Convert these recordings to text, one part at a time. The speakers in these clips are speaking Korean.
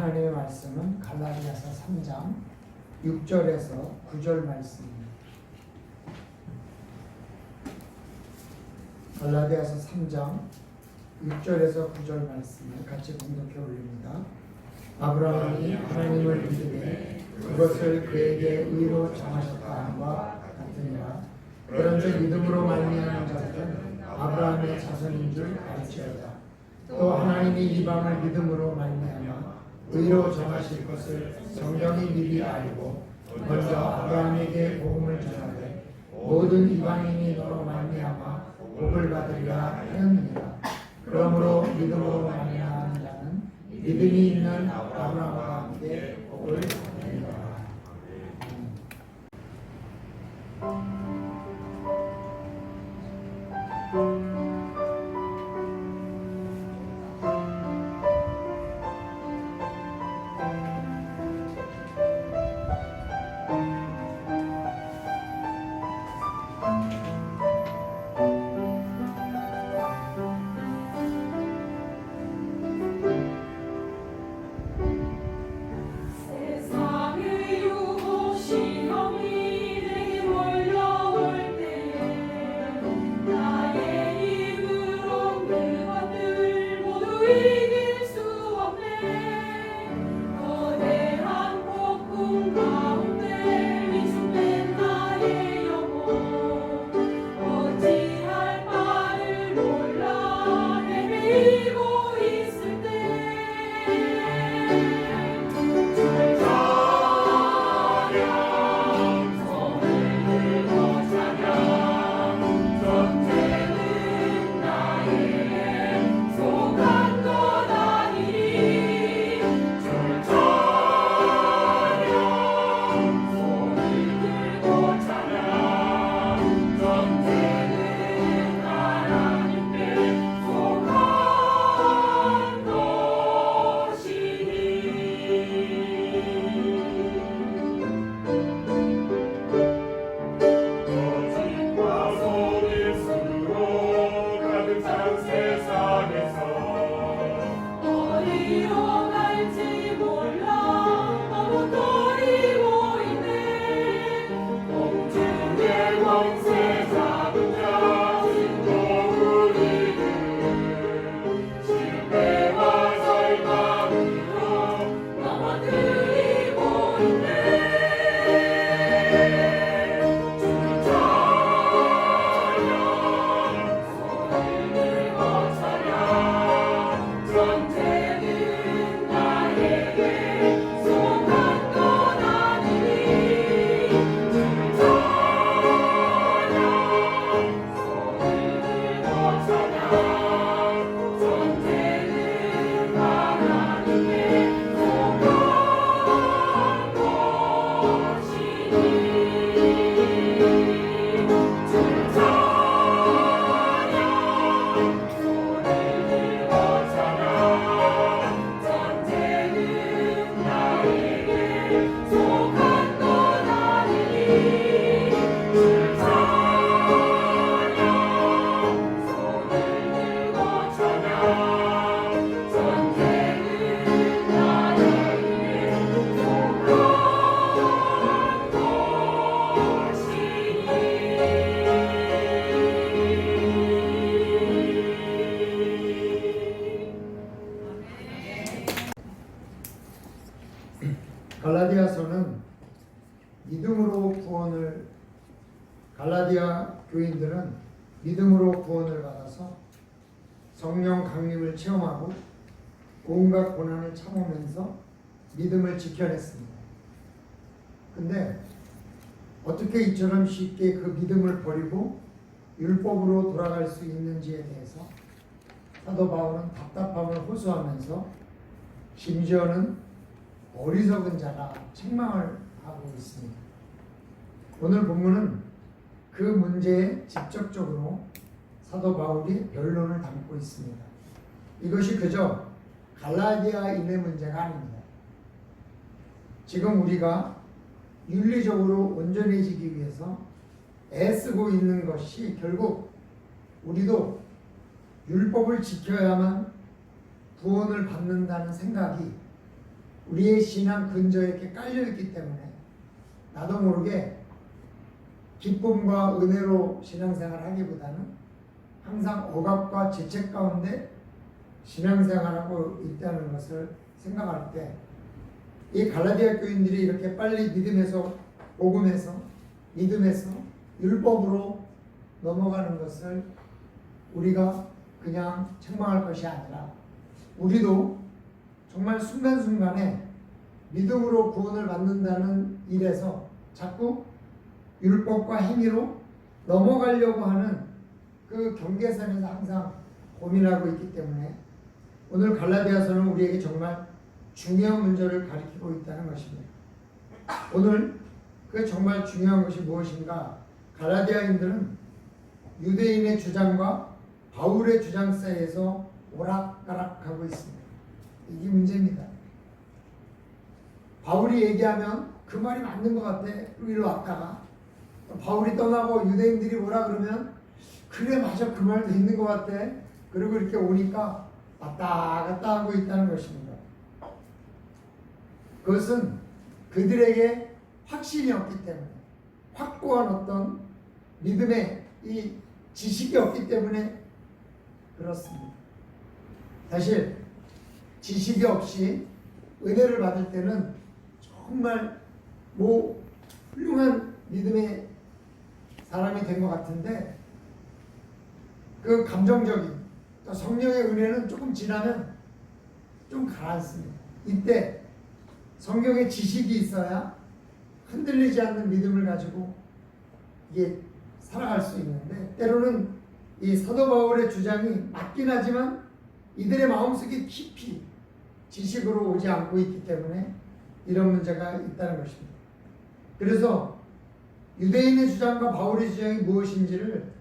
하나님의 말씀은 갈라디아서 3장 6절에서 9절 말씀입니다. 갈라디아서 3장 6절에서 9절 말씀을 같이 공독해 올립니다. 아브라함이 하나님을 믿으되 그것을 그에게 의로 정하셨다 함과 같으니라. 그런즉 믿음으로 말미암은 자들은 아브라함의 자손인 줄 알지어다. 또 하나님이 이방을 믿음으로 말미암아 의로 정하실 것을 성경이 미리 알고 먼저 아브라함에게 복음을 전하되 모든 이방인이 너로 말미암아 복을 받으리라 하였느니라. 그러므로 믿음으로 말미암은 자는 믿음이 있는 아브라함과 함께 복을 받으리라. 갈라디아서는 믿음으로 구원을 갈라디아 교인들은 믿음으로 구원을 받아서 성령 강림을 체험하고 온갖 고난을 참으면서 믿음을 지켜냈습니다. 근데 어떻게 이처럼 쉽게 그 믿음을 버리고 율법으로 돌아갈 수 있는지에 대해서 사도 바울은 답답함을 호소하면서 심지어는 어리석은 자라 책망을 하고 있습니다. 오늘 본문은 그 문제에 직접적으로 사도 바울이 변론을 담고 있습니다. 이것이 그저 갈라디아인의 문제가 아닙니다. 지금 우리가 윤리적으로 온전해지기 위해서 애쓰고 있는 것이 결국 우리도 율법을 지켜야만 구원을 받는다는 생각이 우리의 신앙 근저에 이렇게 깔려있기 때문에 나도 모르게 기쁨과 은혜로 신앙생활 하기보다는 항상 억압과 죄책 가운데 신앙생활하고 있다는 것을 생각할 때 이 갈라디아 교인들이 이렇게 빨리 믿음에서 복음에서 믿음에서 율법으로 넘어가는 것을 우리가 그냥 책망할 것이 아니라 우리도 정말 순간순간에 믿음으로 구원을 받는다는 일에서 자꾸 율법과 행위로 넘어가려고 하는 그 경계선에서 항상 고민하고 있기 때문에 오늘 갈라디아서는 우리에게 정말 중요한 문제를 가리키고 있다는 것입니다. 오늘 그 정말 중요한 것이 무엇인가? 갈라디아인들은 유대인의 주장과 바울의 주장 사이에서 오락가락하고 있습니다. 이게 문제입니다. 바울이 얘기하면 그 말이 맞는 것 같아. 이리로 왔다가 바울이 떠나고 유대인들이 뭐라 그러면 그래 맞아 그 말도 있는 것 같아. 그리고 이렇게 오니까 왔다 갔다 하고 있다는 것입니다. 그것은 그들에게 확신이 없기 때문에 확고한 어떤 믿음의 이 지식이 없기 때문에 그렇습니다. 사실 지식이 없이 은혜를 받을 때는 정말 훌륭한 믿음의 사람이 된 것 같은데 그 감정적인 또 성령의 은혜는 조금 지나면 좀 가라앉습니다. 이때 성경의 지식이 있어야 흔들리지 않는 믿음을 가지고 이게 살아갈 수 있는데 때로는 이 사도 바울의 주장이 맞긴 하지만 이들의 마음속에 깊이 지식으로 오지 않고 있기 때문에 이런 문제가 있다는 것입니다. 그래서 유대인의 주장과 바울의 주장이 무엇인지를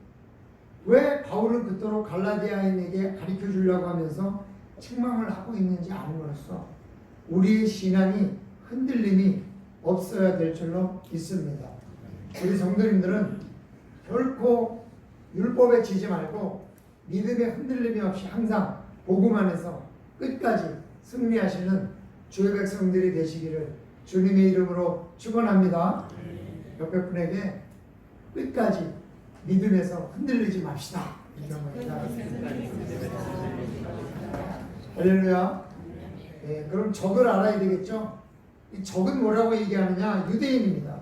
왜 바울은 그토록 갈라디아인에게 가르쳐 주려고 하면서 책망을 하고 있는지 아는으로써 우리의 신앙이 흔들림이 없어야 될 줄로 믿습니다. 우리 성도님들은 결코 율법에 지지 말고 믿음의 흔들림이 없이 항상 복음 안에서 끝까지 승리하시는 주의 백성들이 되시기를 주님의 이름으로 축원합니다. 옆에 분에게 끝까지 믿음에서 흔들리지 맙시다. 할렐루야. 그럼 적을 알아야 되겠죠? 이 적은 뭐라고 얘기하느냐? 유대인입니다.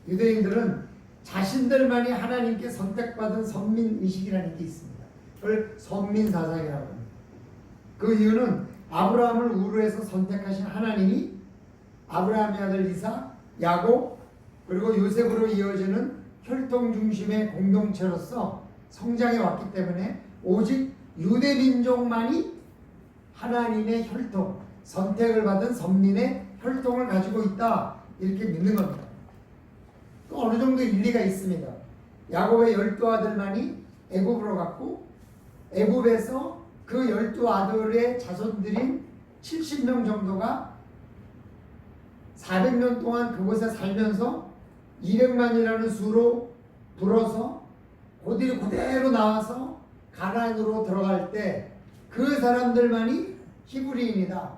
유대인들은 자신들만이 하나님께 선택받은 선민의식이라는 게 있습니다. 그걸 선민사상이라고 합니다. 그 이유는 아브라함을 우르에서 선택하신 하나님이 아브라함의 아들 이삭, 야곱, 그리고 요셉으로 이어지는 혈통 중심의 공동체로서 성장해 왔기 때문에 오직 유대 민족만이 하나님의 혈통, 선택을 받은 선민의 혈통을 가지고 있다. 이렇게 믿는 겁니다. 또 어느 정도 일리가 있습니다. 야곱의 12아들만이 애굽으로 갔고 애굽에서 그 12아들의 자손들인 70명 정도가 400년 동안 그곳에 살면서 200만이라는 수로 불어서 그들이 그대로 나와서 가나안으로 들어갈 때 그 사람들만이 히브리인이다.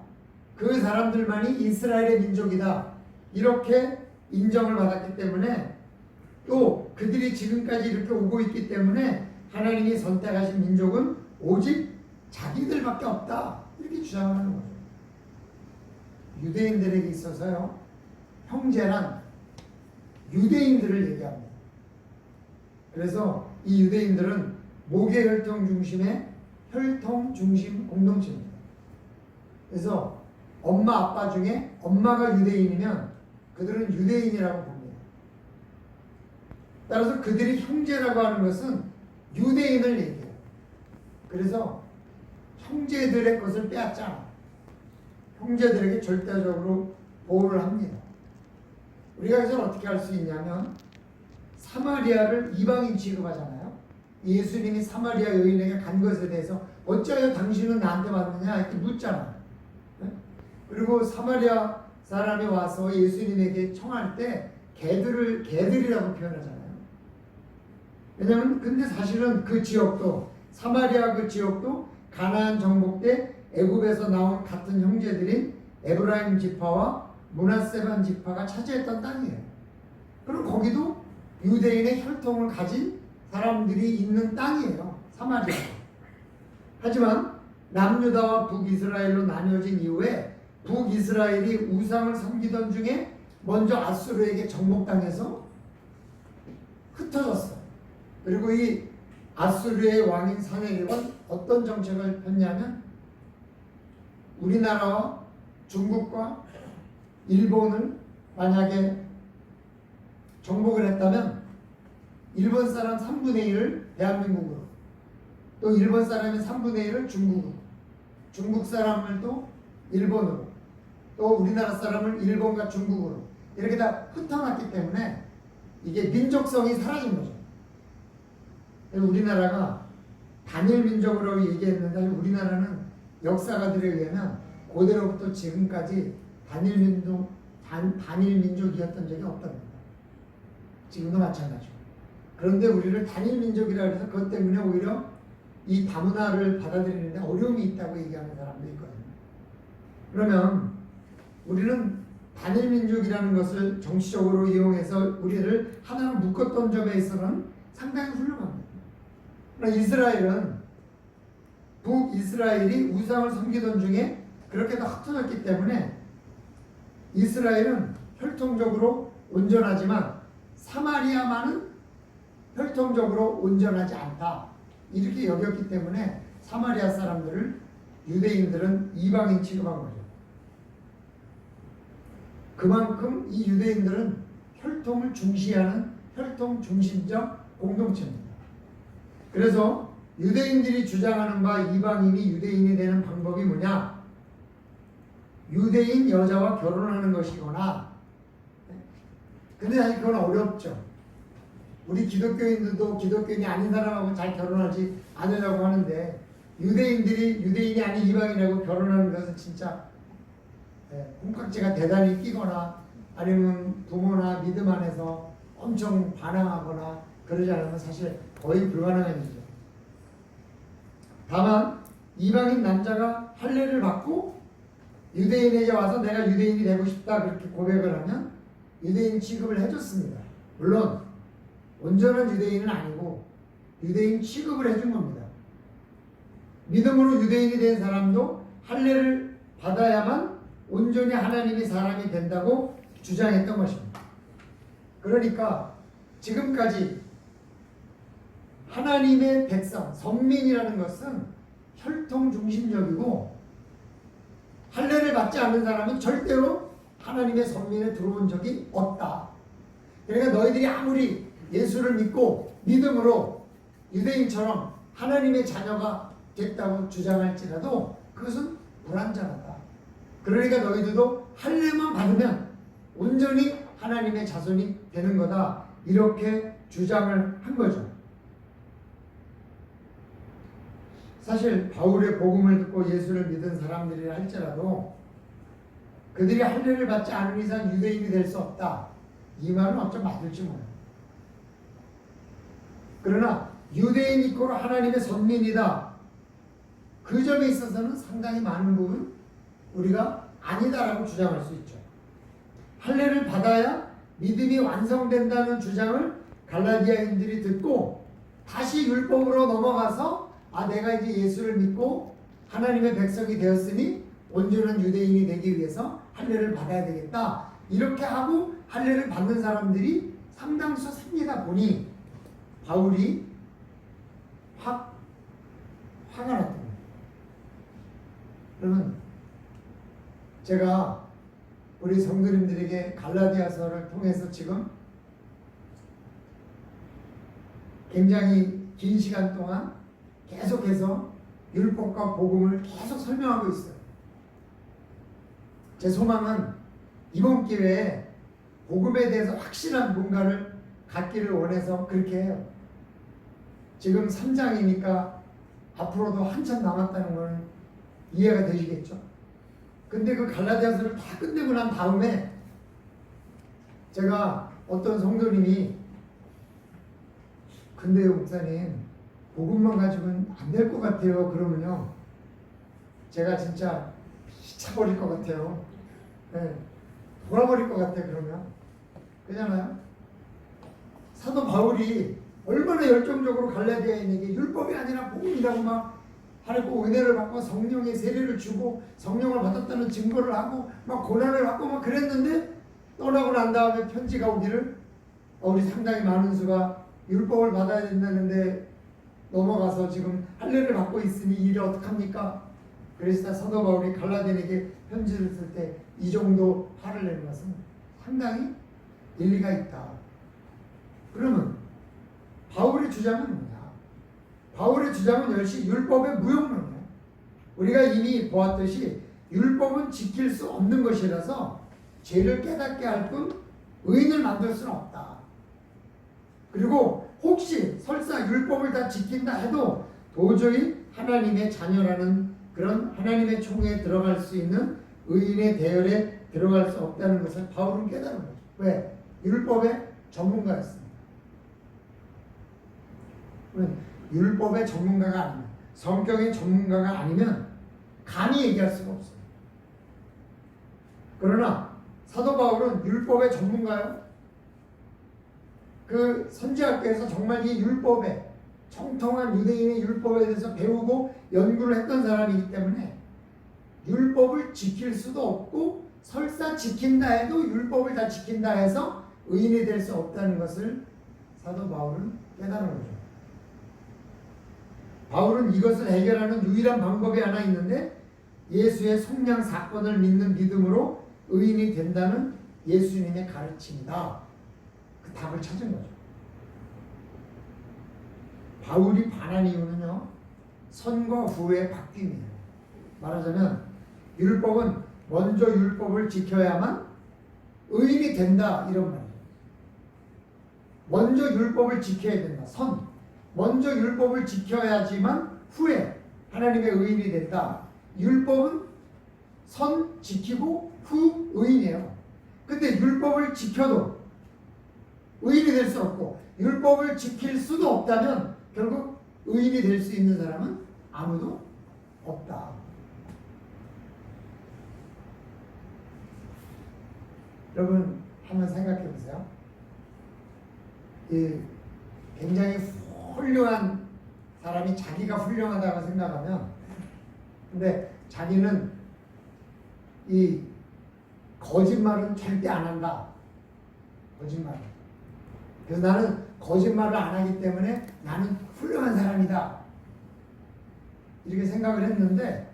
그 사람들만이 이스라엘의 민족이다. 이렇게 인정을 받았기 때문에 또 그들이 지금까지 이렇게 오고 있기 때문에 하나님이 선택하신 민족은 오직 자기들밖에 없다. 이렇게 주장하는 거예요. 유대인들에게 있어서요. 형제란 유대인들을 얘기합니다. 그래서 이 유대인들은 목의 혈통 중심의 혈통 중심 공동체입니다. 그래서 엄마 아빠 중에 엄마가 유대인이면 그들은 유대인이라고 봅니다. 따라서 그들이 형제라고 하는 것은 유대인을 얘기해요. 그래서 형제들의 것을 빼앗잖아. 형제들에게 절대적으로 보호를 합니다. 우리가 그래서 어떻게 할 수 있냐면 사마리아를 이방인 취급하잖아요. 예수님이 사마리아 여인에게 간 것에 대해서 어찌하여 당신은 나한테 왔느냐 이렇게 묻잖아. 그리고 사마리아 사람이 와서 예수님에게 청할 때 개들이라고 표현하잖아요. 왜냐하면 근데 사실은 그 지역도 사마리아 그 지역도 가나안 정복 때 애굽에서 나온 같은 형제들인 에브라임 지파와 므낫세반 지파가 차지했던 땅이에요. 그리고 거기도 유대인의 혈통을 가진 사람들이 있는 땅이에요. 사마리아. 하지만 남유다와 북이스라엘로 나뉘어진 이후에 북이스라엘이 우상을 섬기던 중에 먼저 아수르에게 정복당해서 흩어졌어요. 그리고 이 아수르의 왕인 사네립은 어떤 정책을 폈냐면 우리나라와 중국과 일본을 만약에 정복을 했다면 일본 사람 3분의 1을 대한민국으로, 또 일본 사람의 3분의 1을 중국으로, 중국 사람을 또 일본으로, 또 우리나라 사람을 일본과 중국으로 이렇게 다 흩어놨기 때문에 이게 민족성이 사라진 거죠. 우리나라가 단일 민족으로 얘기했는데 우리나라는 역사가들에 의하면 고대로부터 지금까지 단일 민족이었던 적이 없답니다. 지금도 마찬가지고. 그런데 우리를 단일 민족이라 해서 그것 때문에 오히려 이 다문화를 받아들이는데 어려움이 있다고 얘기하는 사람도 있거든요. 그러면 우리는 단일 민족이라는 것을 정치적으로 이용해서 우리를 하나로 묶었던 점에 있어서는 상당히 훌륭합니다. 그러나 이스라엘은 북이스라엘이 우상을 섬기던 중에 그렇게 다 흩어졌기 때문에 이스라엘은 혈통적으로 온전하지만 사마리아만은 혈통적으로 온전하지 않다. 이렇게 여겼기 때문에 사마리아 사람들을 유대인들은 이방인 취급한 거죠. 그만큼 이 유대인들은 혈통을 중시하는 혈통 중심적 공동체입니다. 그래서 유대인들이 주장하는 바 이방인이 유대인이 되는 방법이 뭐냐? 유대인 여자와 결혼하는 것이거나, 근데 사실 그건 어렵죠. 우리 기독교인들도 기독교인이 아닌 사람하고 잘 결혼하지 않으려고 하는데 유대인들이 유대인이 아닌 이방인하고 결혼하는 것은 진짜 콩깍지가 대단히 끼거나 아니면 부모나 믿음 안에서 엄청 반항하거나 그러지 않으면 사실 거의 불가능한 일이죠. 다만 이방인 남자가 할례를 받고 유대인에게 와서 내가 유대인이 되고 싶다 그렇게 고백을 하면 유대인 취급을 해줬습니다. 물론 온전한 유대인은 아니고 유대인 취급을 해준 겁니다. 믿음으로 유대인이 된 사람도 할례를 받아야만 온전히 하나님의 사람이 된다고 주장했던 것입니다. 그러니까 지금까지 하나님의 백성, 선민이라는 것은 혈통 중심적이고 할례를 받지 않는 사람은 절대로 하나님의 선민에 들어온 적이 없다. 그러니까 너희들이 아무리 예수를 믿고 믿음으로 유대인처럼 하나님의 자녀가 됐다고 주장할지라도 그것은 불완전하다. 그러니까 너희들도 할례만 받으면 온전히 하나님의 자손이 되는 거다. 이렇게 주장을 한 거죠. 사실 바울의 복음을 듣고 예수를 믿은 사람들이라 할지라도 그들이 할례를 받지 않은 이상 유대인이 될 수 없다. 이 말은 어쩜 맞을지 몰라요. 그러나 유대인 이꼬로 하나님의 선민이다. 그 점에 있어서는 상당히 많은 부분 우리가 아니다라고 주장할 수 있죠. 할례를 받아야 믿음이 완성된다는 주장을 갈라디아인들이 듣고 다시 율법으로 넘어가서 내가 이제 예수를 믿고 하나님의 백성이 되었으니 온전한 유대인이 되기 위해서 할례를 받아야 되겠다. 이렇게 하고 할례를 받는 사람들이 상당수 생기다 보니 바울이 화가 났던 거예요. 그러면 제가 우리 성도님들에게 갈라디아서를 통해서 지금 굉장히 긴 시간 동안 계속해서 율법과 복음을 계속 설명하고 있어요. 제 소망은 이번 기회에 복음에 대해서 확실한 뭔가를 갖기를 원해서 그렇게 해요. 지금 3장이니까 앞으로도 한참 남았다는 건 이해가 되시겠죠? 근데 그 갈라디아서를 다 끝내고 난 다음에 제가 어떤 성도님이 근데요 목사님 복음만 가지고는 안 될 것 같아요. 그러면요 제가 진짜 미쳐버릴 것 같아요. 네. 돌아버릴 것 같아 그러면. 그잖아요. 사도 바울이 얼마나 열정적으로 갈라디아인에게 율법이 아니라 복음이라고 막 하고 은혜를 받고 성령의 세례를 주고 성령을 받았다는 증거를 하고 막 고난을 받고 막 그랬는데 떠나고 난 다음에 편지가 오기를 우리 상당히 많은 수가 율법을 받아야 된다는데 넘어가서 지금 할례를 받고 있으니 이 일을 어떡합니까? 그래서 사도 바울이 갈라디아인에게 편지를 쓸 때 이 정도 화를 내는 것은 상당히 일리가 있다. 그러면 바울의 주장은 뭐냐? 바울의 주장은 역시 율법의 무용론이에요. 우리가 이미 보았듯이 율법은 지킬 수 없는 것이라서 죄를 깨닫게 할 뿐 의인을 만들 수는 없다. 그리고 혹시 설사 율법을 다 지킨다 해도 도저히 하나님의 자녀라는 그런 하나님의 총회에 들어갈 수 있는 의인의 대열에 들어갈 수 없다는 것을 바울은 깨달은 거죠. 왜? 율법의 전문가였습니다. 율법의 전문가가 아니면, 성경의 전문가가 아니면 감히 얘기할 수가 없어요. 그러나 사도 바울은 율법의 전문가요. 그 선지학교에서 정말 이 율법에 청통한 유대인의 율법에 대해서 배우고 연구를 했던 사람이기 때문에 율법을 지킬 수도 없고 설사 지킨다 해도 율법을 다 지킨다 해서 의인이 될 수 없다는 것을 사도 바울은 깨달은 거죠. 바울은 이것을 해결하는 유일한 방법이 하나 있는데 예수의 속량 사건을 믿는 믿음으로 의인이 된다는 예수님의 가르침이다. 그 답을 찾은 거죠. 바울이 반한 이유는요, 선과 후의 바뀜이에요. 말하자면 율법은 먼저 율법을 지켜야만 의인이 된다 이런 말이에요. 먼저 율법을 지켜야 된다. 먼저 율법을 지켜야지만 후에 하나님의 의인이 된다. 율법은 선 지키고 후 의인이에요. 근데 율법을 지켜도 의인이 될 수 없고 율법을 지킬 수도 없다면 결국 의인이 될 수 있는 사람은 아무도 없다. 여러분 한번 생각해 보세요. 굉장히 훌륭한 사람이 자기가 훌륭하다고 생각하면, 근데 자기는 이 거짓말은 절대 안 한다. 거짓말. 그래서 나는 거짓말을 안 하기 때문에 나는 훌륭한 사람이다. 이렇게 생각을 했는데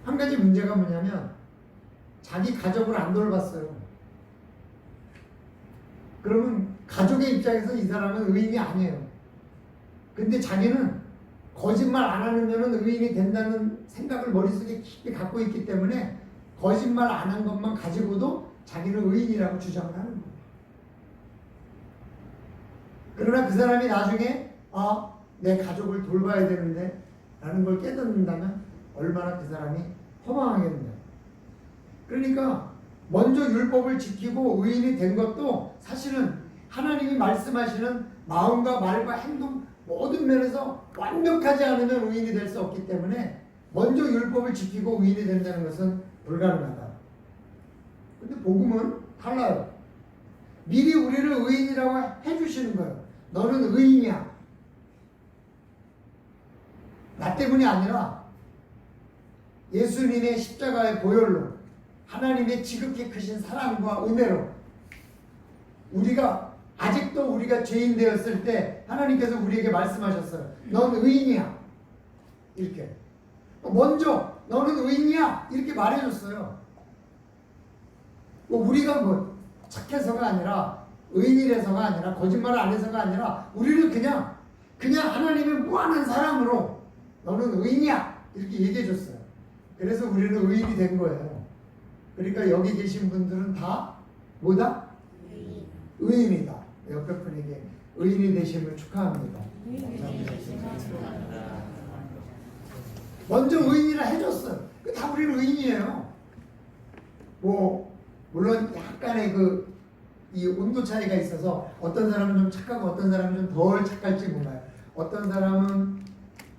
한 가지 문제가 뭐냐면 자기 가족을 안 돌봤어요. 그러면 가족의 입장에서 이 사람은 의인이 아니에요. 근데 자기는 거짓말 안 하면 의인이 된다는 생각을 머릿속에 깊이 갖고 있기 때문에 거짓말 안 한 것만 가지고도 자기는 의인이라고 주장을 하는 거예요. 그러나 그 사람이 나중에 내 가족을 돌봐야 되는데 라는 걸 깨닫는다면 얼마나 그 사람이 허망하겠느냐. 그러니까 먼저 율법을 지키고 의인이 된 것도 사실은 하나님이 말씀하시는 마음과 말과 행동 모든 면에서 완벽하지 않으면 의인이 될 수 없기 때문에 먼저 율법을 지키고 의인이 된다는 것은 불가능하다. 근데 복음은 달라요. 미리 우리를 의인이라고 해주시는 거예요. 너는 의인이야. 나 때문이 아니라 예수님의 십자가의 보혈로 하나님의 지극히 크신 사랑과 은혜로 아직도 우리가 죄인 되었을 때 하나님께서 우리에게 말씀하셨어요. 넌 의인이야. 이렇게. 먼저 너는 의인이야. 이렇게 말해줬어요. 우리가 착해서가 아니라 의인이라서가 아니라 거짓말을 안 해서가 아니라 우리는 그냥 하나님의 무한한 사랑으로 너는 의인이야. 이렇게 얘기해줬어요. 그래서 우리는 의인이 된 거예요. 그러니까 여기 계신 분들은 다 뭐다? 의인이다. 옆에 분에게 의인이 되심을 축하합니다. 먼저 의인이라 해줬어요. 다 우리는 의인이에요. 물론 약간의 이 온도 차이가 있어서 어떤 사람은 좀 착하고 어떤 사람은 좀 덜 착할지 몰라요. 어떤 사람은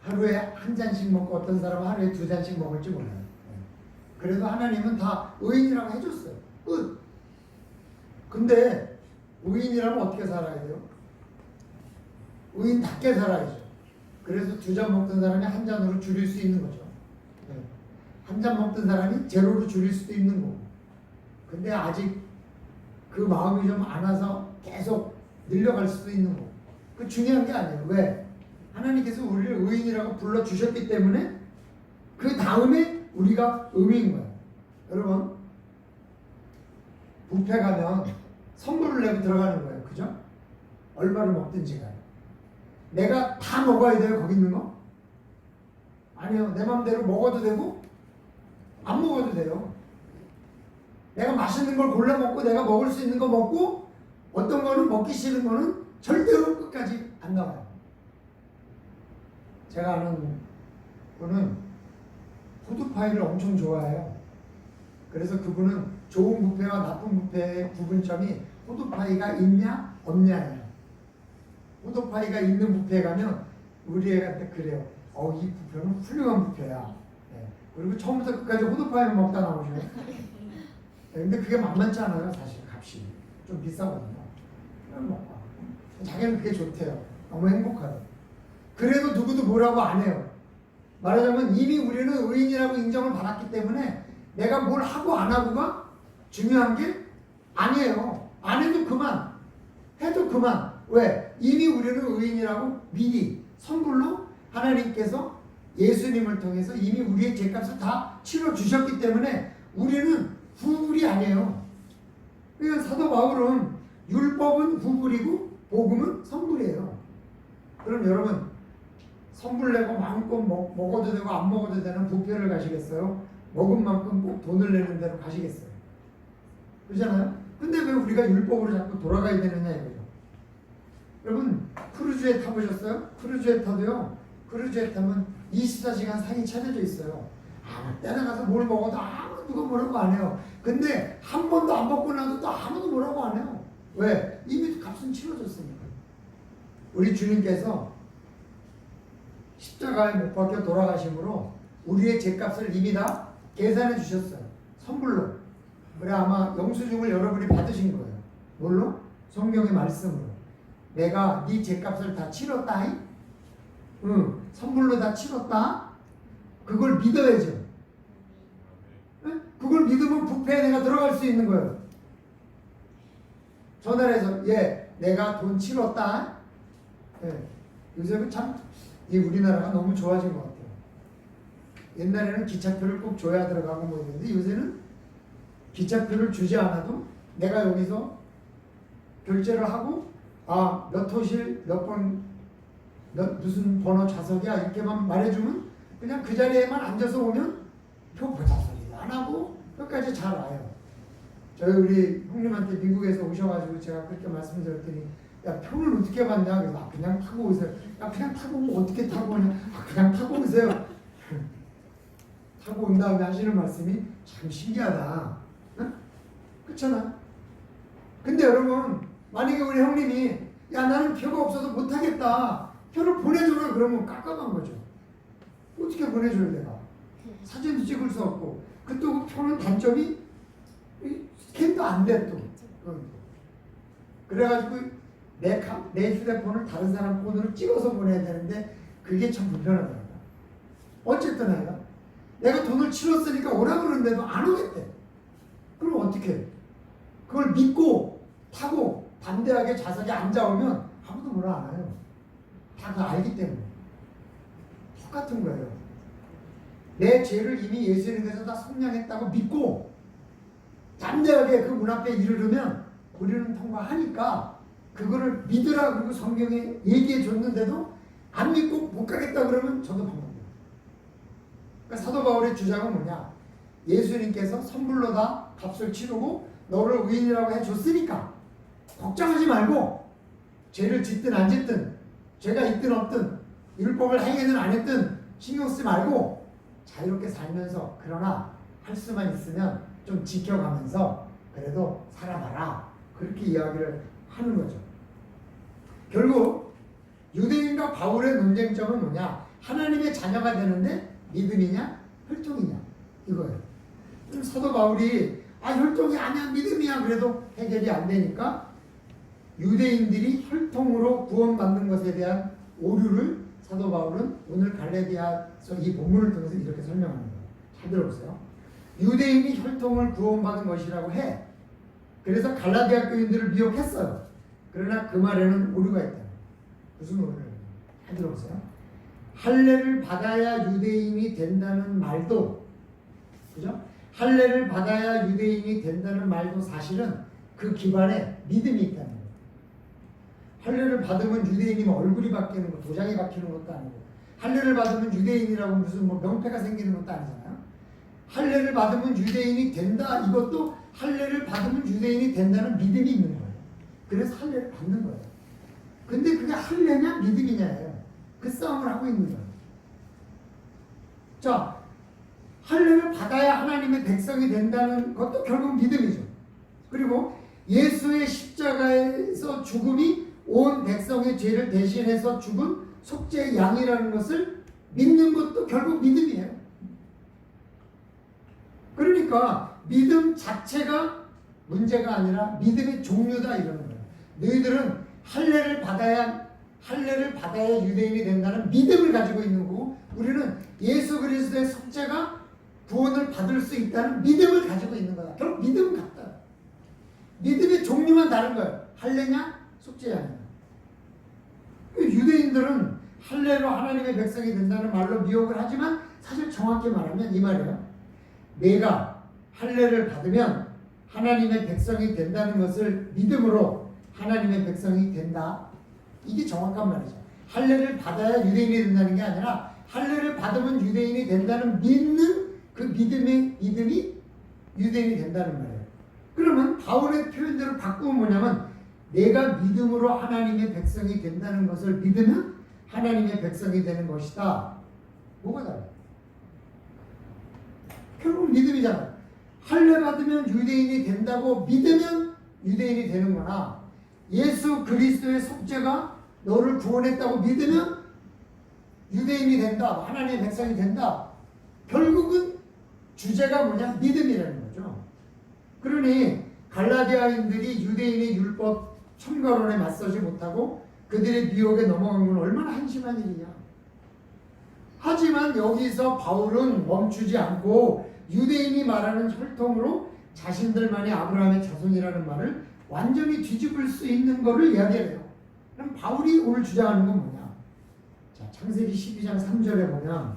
하루에 한 잔씩 먹고 어떤 사람은 하루에 두 잔씩 먹을지 몰라요. 그래도 하나님은 다 의인이라고 해줬어요. 끝. 근데 의인이라면 어떻게 살아야 돼요? 의인답게 살아야죠. 그래서 2잔 먹던 사람이 1잔으로 줄일 수 있는 거죠. 네. 1잔 먹던 사람이 제로로 줄일 수도 있는 거고. 근데 아직 그 마음이 좀 안 와서 계속 늘려갈 수도 있는 거고. 그 중요한 게 아니에요. 왜? 하나님께서 우리를 의인이라고 불러주셨기 때문에 그 다음에 우리가 의인인 거예요. 여러분, 뷔페 가면 선물을 내고 들어가는 거예요. 그죠? 얼마를 먹든지 가요. 내가 다 먹어야 돼요, 거기 있는 거? 아니요. 내 맘대로 먹어도 되고 안 먹어도 돼요. 내가 맛있는 걸 골라 먹고 내가 먹을 수 있는 거 먹고 어떤 거는 먹기 싫은 거는 절대로 끝까지 안 나와요. 제가 아는 분은 푸드파이를 엄청 좋아해요. 그래서 그분은 좋은 뷔페와 나쁜 뷔페의 구분점이 푸드파이가 있냐 없냐예요. 푸드파이가 있는 뷔페에 가면 우리 애한테 그래요. 이 뷔페는 훌륭한 뷔페야. 네. 그리고 처음부터 끝까지 푸드파이만 먹다 나오죠. 네. 근데 그게 만만치 않아요. 사실 값이 좀 비싸거든요. 그냥 먹고 자기는 그게 좋대요. 너무 행복하대요. 그래도 누구도 뭐라고 안 해요. 말하자면 이미 우리는 의인이라고 인정을 받았기 때문에 내가 뭘 하고 안 하고가 중요한 게 아니에요. 안 해도 그만, 해도 그만. 왜? 이미 우리는 의인이라고 미리 선불로 하나님께서 예수님을 통해서 이미 우리의 죄값을 다 치러주셨기 때문에 우리는 후불이 아니에요. 그러니까 사도 바울은 율법은 후불이고 복음은 선불이에요. 그럼 여러분 선불 내고 마음껏 먹어도 되고 안 먹어도 되는 뷔페를 가시겠어요? 먹은 만큼 꼭 돈을 내는 대로 가시겠어요? 그렇잖아요? 근데 왜 우리가 율법으로 자꾸 돌아가야 되느냐 이거죠. 여러분 크루즈에 타보셨어요? 크루즈에 타도요. 크루즈에 타면 24시간 상이 차려져 있어요. 아무 때나 가서 뭘 먹어도 아무도 누가 뭐라고 안 해요. 근데 한 번도 안 먹고 나도 또 아무도 뭐라고 안 해요. 왜? 이미 값은 치러졌으니까. 우리 주님께서 십자가에 못 박혀 돌아가심으로 우리의 죄값을 이미 다 계산해 주셨어요. 선불로. 그래 아마 영수증을 여러분이 받으신 거예요. 뭘로? 성경의 말씀으로. 내가 네 죄값을 다 치렀다. 응, 선불로 다 치렀다. 그걸 믿어야죠. 응? 그걸 믿으면 뷔페에 내가 들어갈 수 있는 거예요. 전화해서 내가 돈 치렀다. 요새는 참 이 우리나라가 너무 좋아진 것 같아요. 옛날에는 기차표를 꼭 줘야 들어가고 뭐 있는데 요새는 기차표를 주지 않아도 내가 여기서 결제를 하고 몇 호실 몇 번 무슨 번호 좌석이야 이렇게만 말해주면 그냥 그 자리에만 앉아서 오면 표 보자 소리도 안 하고 끝까지 잘 와요. 저희 우리 형님한테 미국에서 오셔가지고 제가 그렇게 말씀드렸더니 야 표를 어떻게 받냐 그래서 그냥 타고 오세요. 야 그냥 타고 오면 어떻게 타고 오냐 그냥 타고 오세요. 타고 온 다음에 하시는 말씀이 참 신기하다. 응? 그렇잖아. 근데 여러분 만약에 우리 형님이 야 나는 표가 없어서 못하겠다 표를 보내줘라 그러면 깝깝한 거죠. 어떻게 보내줘요 내가. 사진도 찍을 수 없고 그 표는 단점이 스캔도 안 돼 또. 그래가지고 내 휴대폰을 다른 사람 폰으로 찍어서 보내야 되는데 그게 참 불편하더라고요. 어쨌든 내가 돈을 치렀으니까 오라 그러는데도 안 오겠대. 그럼 어떻게 해? 그걸 믿고 타고 반대하게 좌석에 앉아오면 아무도 뭐라 안 해요. 다 그걸 알기 때문에. 똑같은 거예요. 내 죄를 이미 예수님께서 다 속량했다고 믿고 담대하게 그 문 앞에 이르르면 우리는 통과하니까 그거를 믿으라 그리고 성경에 얘기해 줬는데도 안 믿고 못 가겠다 그러면 저도 방법이에요. 그러니까 사도 바울의 주장은 뭐냐? 예수님께서 선불로 다 값을 치르고 너를 의인이라고 해줬으니까 걱정하지 말고 죄를 짓든 안 짓든 죄가 있든 없든 율법을 행했든 안 했든 신경 쓰지 말고 자유롭게 살면서 그러나 할 수만 있으면 좀 지켜가면서 그래도 살아봐라. 그렇게 이야기를 하는 거죠. 결국 유대인과 바울의 논쟁점은 뭐냐? 하나님의 자녀가 되는데 믿음이냐 혈통이냐 이거예요. 사도 바울이 혈통이 아니야 믿음이야 그래도 해결이 안 되니까 유대인들이 혈통으로 구원받는 것에 대한 오류를 사도 바울은 오늘 갈라디아서 이 본문을 통해서 이렇게 설명하는 거예요. 잘 들어보세요. 유대인이 혈통을 구원받은 것이라고 해. 그래서 갈라디아 교인들을 미혹했어요. 그러나 그 말에는 오류가 있다. 무슨 오류를? 잘 들어보세요. 할례를 받아야 유대인이 된다는 말도, 그죠? 할례를 받아야 유대인이 된다는 말도 사실은 그 기반에 믿음이 있다는 거예요. 할례를 받으면 유대인이면 얼굴이 바뀌는 거, 도장이 바뀌는 것도 아니고, 할례를 받으면 유대인이라고 무슨 뭐 명패가 생기는 것도 아니잖아요. 할례를 받으면 유대인이 된다. 이것도 할례를 받으면 유대인이 된다는 믿음이 있는 거예요. 그래서 할례를 받는 거예요. 근데 그게 할례냐 믿음이냐예요. 그 싸움을 하고 있는 거예요. 자, 할례를 받아야 하나님의 백성이 된다는 것도 결국 믿음이죠. 그리고 예수의 십자가에서 죽음이 온 백성의 죄를 대신해서 죽은 속죄의 양이라는 것을 믿는 것도 결국 믿음이에요. 그러니까 믿음 자체가 문제가 아니라 믿음의 종류다 이러는 거예요. 너희들은 할례를 받아야 유대인이 된다는 믿음을 가지고 있는 거고, 우리는 예수 그리스도의 속죄가 구원을 받을 수 있다는 믿음을 가지고 있는 거다. 결국 믿음은 같다. 믿음의 종류만 다른 거예요. 할례냐 속죄냐. 유대인들은 할례로 하나님의 백성이 된다는 말로 미혹을 하지만 사실 정확히 말하면 이 말이에요. 내가 할례를 받으면 하나님의 백성이 된다는 것을 믿음으로 하나님의 백성이 된다. 이게 정확한 말이죠. 할례를 받아야 유대인이 된다는 게 아니라 할례를 받으면 유대인이 된다는 믿는 그 믿음이 유대인이 된다는 말이에요. 그러면 바울의 표현대로 바꾸면 뭐냐면 내가 믿음으로 하나님의 백성이 된다는 것을 믿으면 하나님의 백성이 되는 것이다. 뭐가 달라요? 결국 믿음이잖아요. 할례 받으면 유대인이 된다고 믿으면 유대인이 되는 거나 예수 그리스도의 속죄가 너를 구원했다고 믿으면 유대인이 된다. 하나님의 백성이 된다. 결국은 주제가 뭐냐? 믿음이라는 거죠. 그러니 갈라디아인들이 유대인의 율법 첨가론에 맞서지 못하고 그들의 미혹에 넘어간 건 얼마나 한심한 일이냐. 하지만 여기서 바울은 멈추지 않고 유대인이 말하는 혈통으로 자신들만이 아브라함의 자손이라는 말을 완전히 뒤집을 수 있는 것을 이야기해요. 그럼 바울이 오늘 주장하는 건 뭐냐? 자, 창세기 12장 3절에 보면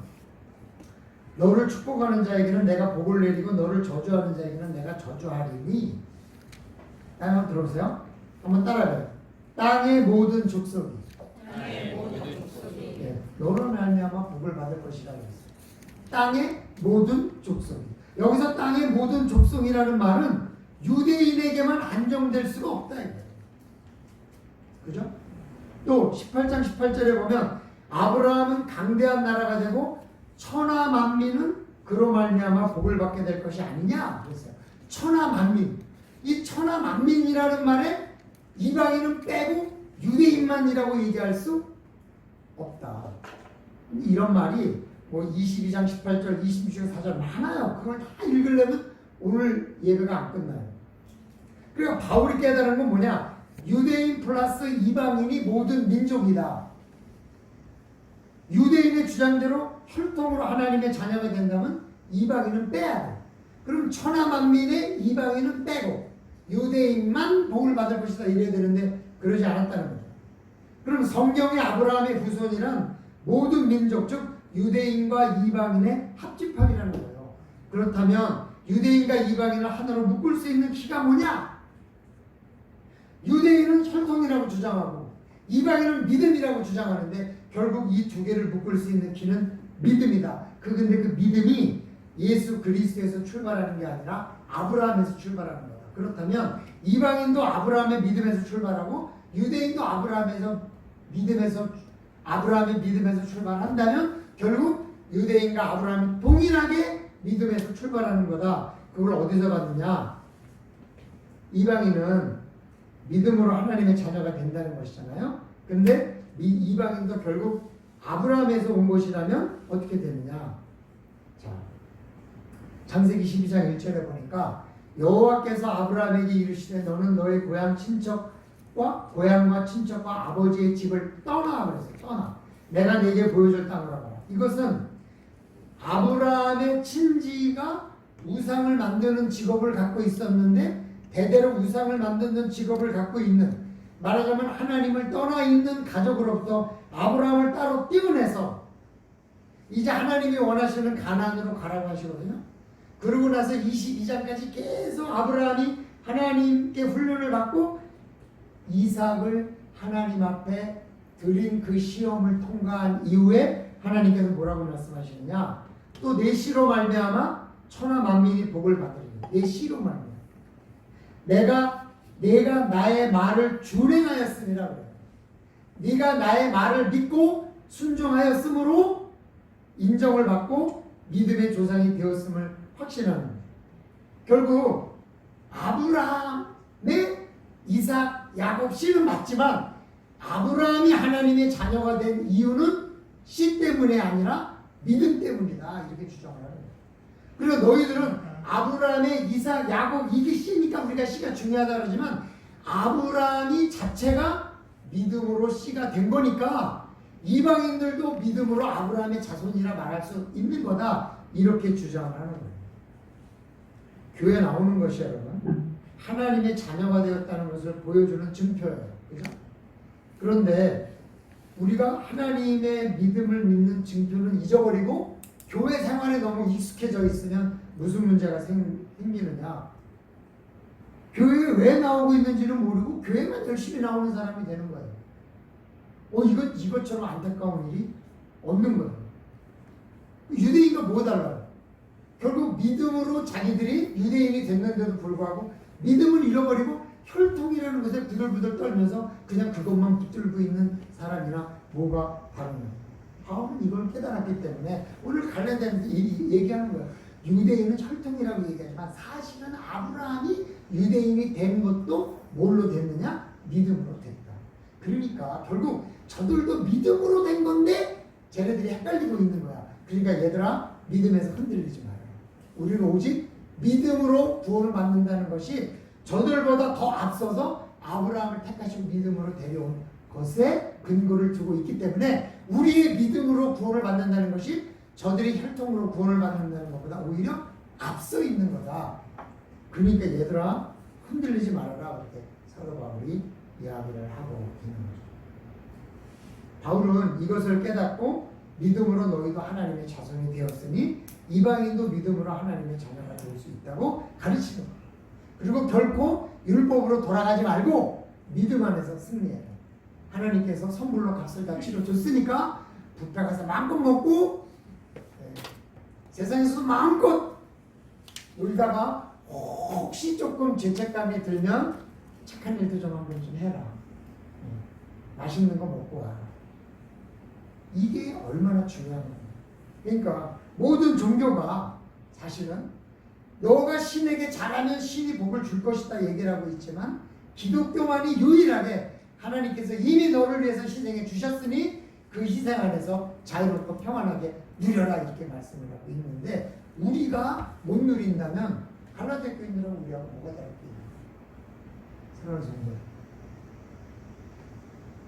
너를 축복하는 자에게는 내가 복을 내리고 너를 저주하는 자에게는 내가 저주하리니. 한번 들어보세요. 한번 따라해요. 땅의 모든 족속이 너로 말미암아 복을 받을 것이라 그랬어요. 땅의 모든 족속이. 여기서 땅의 모든 족속이라는 말은 유대인에게만 안정될 수가 없다 이거예요. 그죠? 또 18장 18절에 보면 아브라함은 강대한 나라가 되고 천하 만민은 그로 말미암아 복을 받게 될 것이 아니냐 그랬어요. 천하 만민. 이 천하 만민이라는 말에 이방인은 빼고 유대인만이라고 얘기할 수 없다. 이런 말이 뭐 22장 18절, 26장 4절 많아요. 그걸 다 읽으려면 오늘 예배가 안 끝나요. 그러니까 바울이 깨달은 건 뭐냐? 유대인 플러스 이방인이 모든 민족이다. 유대인의 주장대로 혈통으로 하나님의 자녀가 된다면 이방인은 빼야 돼. 그럼 천하만민의 이방인은 빼고 유대인만 복을 받을 것이다 이래야 되는데 그러지 않았다는 거죠. 그럼 성경의 아브라함의 후손이란 모든 민족 즉 유대인과 이방인의 합집합이라는 거예요. 그렇다면 유대인과 이방인을 하나로 묶을 수 있는 키가 뭐냐? 유대인은 혈통이라고 주장하고 이방인은 믿음이라고 주장하는데 결국 이 두 개를 묶을 수 있는 키는 믿음이다. 근데 그 믿음이 예수 그리스도에서 출발하는 게 아니라 아브라함에서 출발하는 거다. 그렇다면 이방인도 아브라함의 믿음에서 출발하고 유대인도 아브라함의 믿음에서 출발한다면 결국 유대인과 아브라함이 동일하게 믿음에서 출발하는 거다. 그걸 어디서 받느냐? 이방인은 믿음으로 하나님의 자녀가 된다는 것이잖아요. 근데 이방인도 결국 아브라함에서 온 것이라면 어떻게 되느냐? 자, 창세기 12장 1절에 보니까 여호와께서 아브라함에게 이르시되 너는 너의 고향과 친척과 아버지의 집을 떠나 그랬어요. 떠나. 내가 네게 보여줄 땅으로 가라. 이것은 아브라함의 친지가 우상을 만드는 직업을 갖고 있었는데 대대로 우상을 만드는 직업을 갖고 있는, 말하자면 하나님을 떠나 있는 가족으로부터 아브라함을 따로 떼어내서 이제 하나님이 원하시는 가나안으로 가라고 하시거든요. 그러고 나서 22장까지 계속 아브라함이 하나님께 훈련을 받고 이삭을 하나님 앞에 드린 그 시험을 통과한 이후에 하나님께서 뭐라고 말씀하시느냐, 또 내 씨로 말미암아 천하 만민이 복을 받으리니, 내 씨로 말미암아 내가 나의 말을 준행하였음이라 그래요. 네가 나의 말을 믿고 순종하였으므로 인정을 받고 믿음의 조상이 되었음을 확신하는 거예요. 결국 아브라함의 이삭, 야곱 씨는 맞지만 아브라함이 하나님의 자녀가 된 이유는 씨 때문이 아니라 믿음 때문이다, 이렇게 주장을 하는 거예요. 그리고 너희들은 아브라함의 이삭, 야곱 이게 씨니까 우리가 씨가 중요하다 그러지만 아브라함이 자체가 믿음으로 씨가 된 거니까 이방인들도 믿음으로 아브라함의 자손이라 말할 수 있는 거다, 이렇게 주장을 하는 거예요. 교회 나오는 것이 여러분 하나님의 자녀가 되었다는 것을 보여주는 증표예요. 그죠? 그런데 우리가 하나님의 믿음을 믿는 증표는 잊어버리고 교회 생활에 너무 익숙해져 있으면 무슨 문제가 생기느냐, 교회에 왜 나오고 있는지는 모르고 교회만 열심히 나오는 사람이 되는 거예요. 이것처럼 안타까운 일이 없는 거예요. 유대인과 뭐 달라요? 결국 믿음으로 자기들이 유대인이 됐는데도 불구하고 믿음을 잃어버리고 혈통이라는 것에 부들부들 떨면서 그냥 그것만 붙들고 있는 사람이나 뭐가 다르냐. 바울은 이걸 깨달았기 때문에 오늘 관련된 얘기하는 거예요. 유대인은 혈통이라고 얘기하지만 사실은 아브라함이 유대인이 된 것도 뭘로 됐느냐? 믿음으로 됐다. 그러니까 결국 저들도 믿음으로 된 건데 쟤네들이 헷갈리고 있는 거야. 그러니까 얘들아, 믿음에서 흔들리지 마라. 우리는 오직 믿음으로 구원을 받는다는 것이 저들보다 더 앞서서 아브라함을 택하시고 믿음으로 데려온 것에 근거를 두고 있기 때문에 우리의 믿음으로 구원을 받는다는 것이 저들이 혈통으로 구원을 받는다는 것보다 오히려 앞서 있는 거다. 그러니까 얘들아, 흔들리지 말아라, 그렇게 사도 바울이 이야기를 하고 있는 거죠. 바울은 이것을 깨닫고 믿음으로 너희도 하나님의 자손이 되었으니 이방인도 믿음으로 하나님의 자녀가 될 수 있다고 가르치는 거예요. 그리고 결코 율법으로 돌아가지 말고 믿음 안에서 승리해요. 하나님께서 선물로 값을 다 치러줬으니까 뷔페 가서 마음껏 먹고 세상에서도 마음껏 놀다가 혹시 조금 죄책감이 들면 착한 일도 좀 한번 좀 해라. 맛있는 거 먹고 와. 이게 얼마나 중요한 거예요. 그러니까 모든 종교가 사실은 너가 신에게 잘하면 신이 복을 줄 것이다 얘기를 하고 있지만 기독교만이 유일하게 하나님께서 이미 너를 위해서 희생해 주셨으니 그 희생 안에서 자유롭고 평안하게 누려라, 이렇게 말씀을 하고 있는데 우리가 못 누린다면 갈라디아 교인들하고 우리하고 뭐가 다를게요? 사랑하는 성도,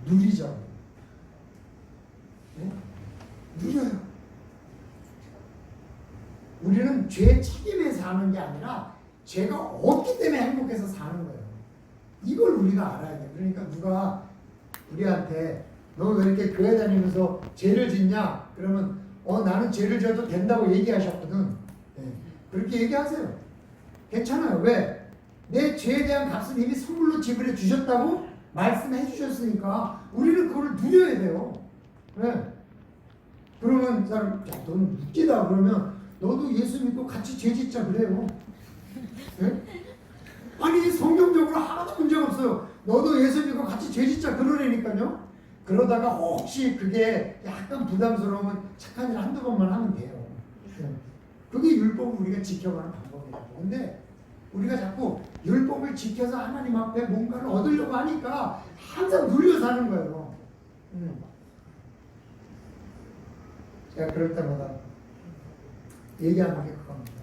누리자고. 네? 누려요. 우리는 죄 책임에 사는 게 아니라 죄가 없기 때문에 행복해서 사는 거예요. 이걸 우리가 알아야 돼요. 그러니까 누가 우리한테 너 왜 이렇게 교회 다니면서 죄를 짓냐? 그러면 나는 죄를 져도 된다고 얘기하셨거든. 네. 그렇게 얘기하세요. 괜찮아요. 왜? 내 죄에 대한 값을 이미 선물로 지불해 주셨다고 말씀해 주셨으니까 우리는 그걸 누려야 돼요. 네. 그러면 사람, 야, 너는 웃기다. 그러면 너도 예수 믿고 같이 죄 짓자 그래요. 네? 아니 성경적으로 하나도 문제가 없어요. 너도 예수 믿고 같이 죄 짓자 그러라니까요. 그러다가 혹시 그게 약간 부담스러우면 착한 일 한두 번만 하면 돼요. 네. 그게 율법을 우리가 지켜가는 방법이라고. 근데 우리가 자꾸 율법을 지켜서 하나님 앞에 뭔가를 얻으려고 하니까 항상 눌려 사는 거예요. 제가 그럴 때마다 얘기하는 게 그겁니다.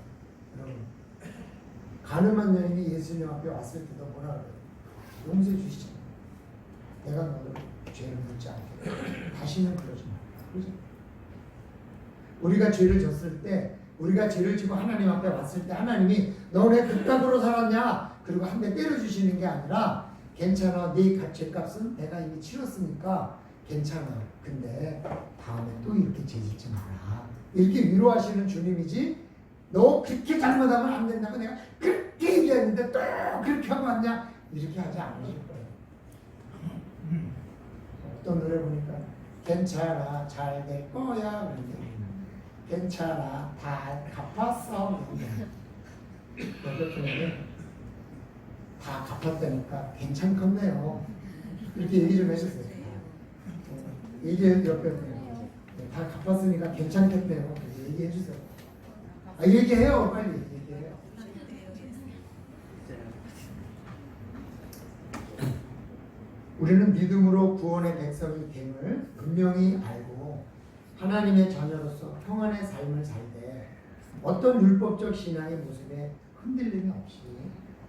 가늠한 여인이 예수님 앞에 왔을 때도 뭐라 그래요? 용서해 주시잖아요. 내가 너를 죄를 묻지 않게. 다시는 그러지 마. 그죠? 우리가 죄를 졌을 때, 우리가 죄를 지고 하나님 앞에 왔을 때 하나님이 너네 그따구로 살았냐? 그리고 한 대 때려주시는 게 아니라 괜찮아. 네 죄값은 내가 이미 치렀으니까 괜찮아. 근데 다음에 또 이렇게 죄 짓지 마라. 이렇게 위로하시는 주님이지 너 그렇게 잘못하면 안 된다고 내가 그렇게 얘기했는데 또 그렇게 하고 왔냐? 이렇게 하지 않으실 거예요. 어떤 노래 보니까 괜찮아 잘 될 거야 그런데 괜찮아 다 갚았어 그런데 다 갚았다니까 괜찮겠네요. 이렇게 얘기 좀 해주세요. 얘기해 옆에 다 갚았으니까 괜찮겠네요. 얘기해 주세요. 얘기해요. 빨리 얘기해요. 우리는 믿음으로 구원의 백성이 됨을 분명히 알고 하나님의 자녀로서 평안의 삶을 살 때 어떤 율법적 신앙의 모습에 흔들림이 없이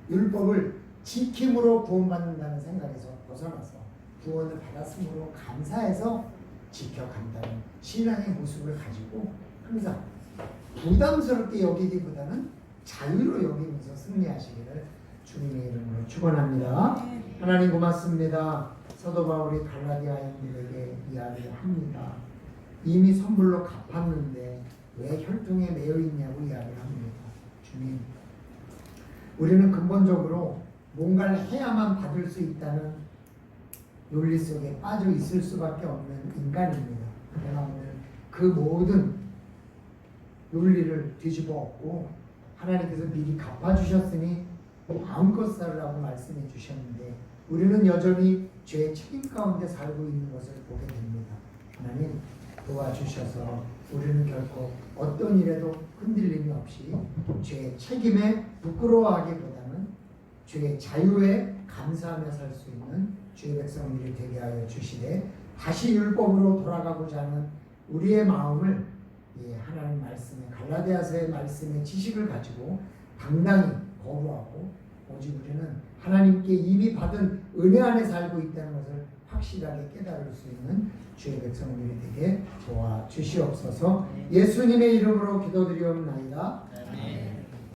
율법을 지킴으로 구원받는다는 생각에서 벗어나서 구원을 받았으므로 감사해서 지켜간다는 신앙의 모습을 가지고 항상 부담스럽게 여기기보다는 자유로 여기면서 승리하시기를 주님의 이름으로 축원합니다. 하나님 고맙습니다. 사도 바울이 갈라디아인들에게 이야기를 합니다. 이미 선불로 갚았는데 왜 혈통에 매여 있냐고 이야기를 합니다. 주님, 우리는 근본적으로 뭔가를 해야만 받을 수 있다는 논리 속에 빠져 있을 수밖에 없는 인간입니다. 그러나 오늘 그 모든 논리를 뒤집어 엎고 하나님께서 미리 갚아주셨으니 마음껏 살으라고 말씀해 주셨는데 우리는 여전히 죄의 책임 가운데 살고 있는 것을 보게 됩니다. 하나님 도와주셔서 우리는 결코 어떤 일에도 흔들림이 없이 죄의 책임에 부끄러워하기보다는 죄의 자유에 감사하며 살 수 있는 주의 백성들이 되게 하여 주시되 다시 율법으로 돌아가고자 하는 우리의 마음을 하나님 말씀의 갈라디아서의 말씀의 지식을 가지고 당당히 거부하고 오직 우리는 하나님께 이미 받은 은혜 안에 살고 있다는 것을 확실하게 깨달을 수 있는 주의 백성들이 되게 도와주시옵소서. 예수님의 이름으로 기도드리옵나이다.